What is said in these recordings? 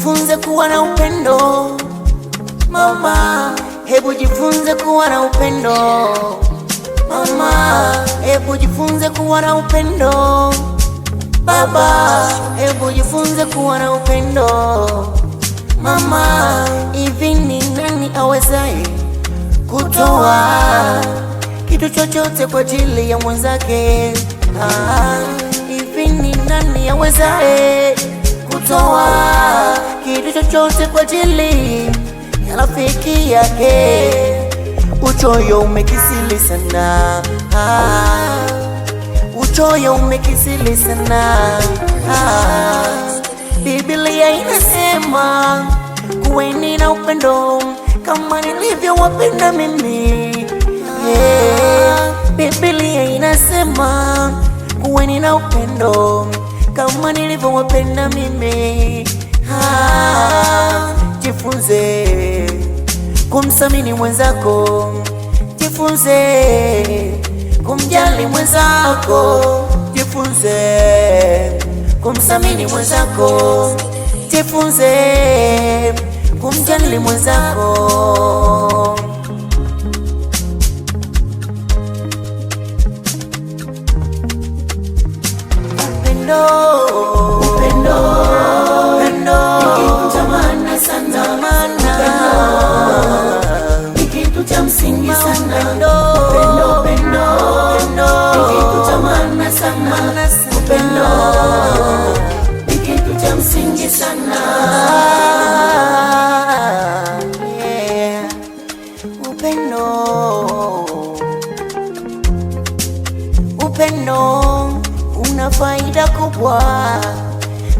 jifunze kuwa na upendo mama, hebu jifunze kuwa na upendo mama, hebu jifunze kuwa na upendo baba, hebu jifunze kuwa na upendo mama. Hivi ni nani awezaye kutoa kitu chochote kwa ajili ya mwenzake? Hivi ni nani awezaye kutoa kitu chochote kwa ajili ya rafiki yake? Uchoyo umekisili sana, uchoyo umekisili sana. Biblia inasema kuweni na upendo kama nilivyowapenda mimi. Biblia inasema kuweni na upendo kama nilivyowapenda mimi. Jifunze kumsamini mwenzako, jifunze kumjali mwenzako, jifunze kumsamini mwenzako, jifunze kumjali mwenzako. Upendo, upendo, upendo ni kitu cha maana sana, ni kitu cha msingi sana. Upendo, upendo, upendo ni kitu cha maana sana. Upendo ni kitu cha msingi sana. Yeah. Upendo, upendo una faida kubwa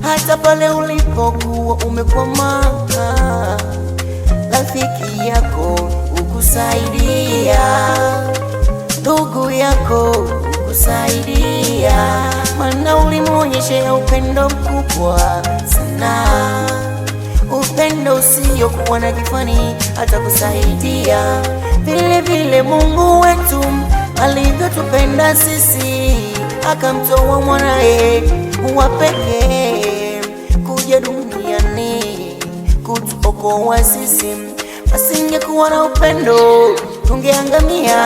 hata pale ulipokuwa umekwama. Rafiki yako ukusaidia, ndugu yako ukusaidia, maana ulimuonyesha upendo mkubwa sana. Upendo usiokuwa na kifani hata kusaidia. Vile vile Mungu wetu alivyotupenda sisi, akamtoa mwanae wa pekee kuja duniani kutuokoa sisi. Asingekuwa na upendo tungeangamia.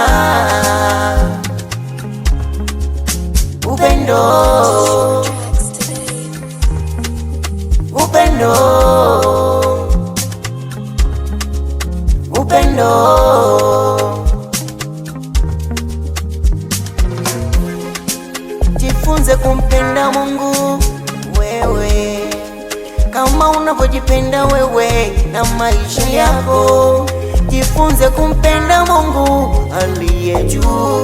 Upendo, upendo, upendo. Jifunze kumpenda Mungu wewe kama unavyojipenda wewe na maisha yako. Jifunze kumpenda Mungu aliye juu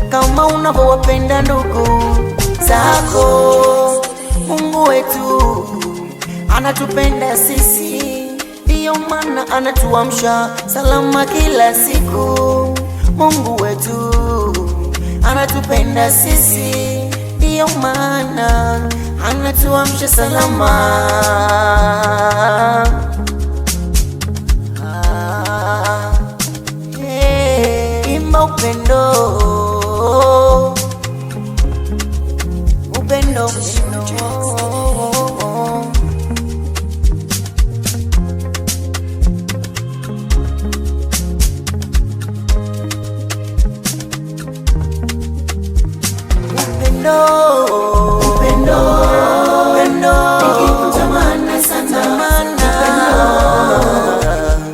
kama unavyowapenda ndugu zako. Mungu wetu anatupenda sisi, ndiyo maana anatuamsha salama kila siku. Mungu wetu anatupenda sisi, ndiyo maana anatuamsha salama. Imba upendo, upendo, upendo. Upendo, upendo ni kitu cha maana sana,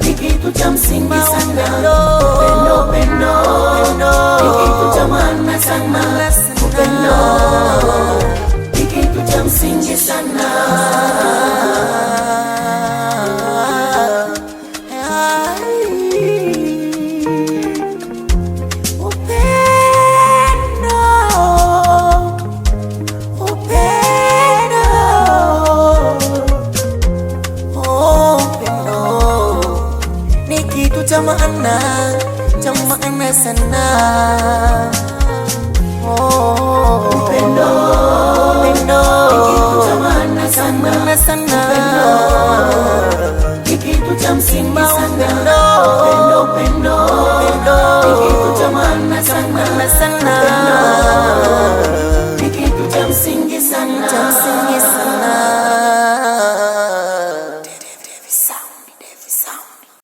ni kitu cha msingi sana. Upendo, upendo ni kitu cha maana sana. Upendo ni kitu cha msingi sana. Cha maana sana.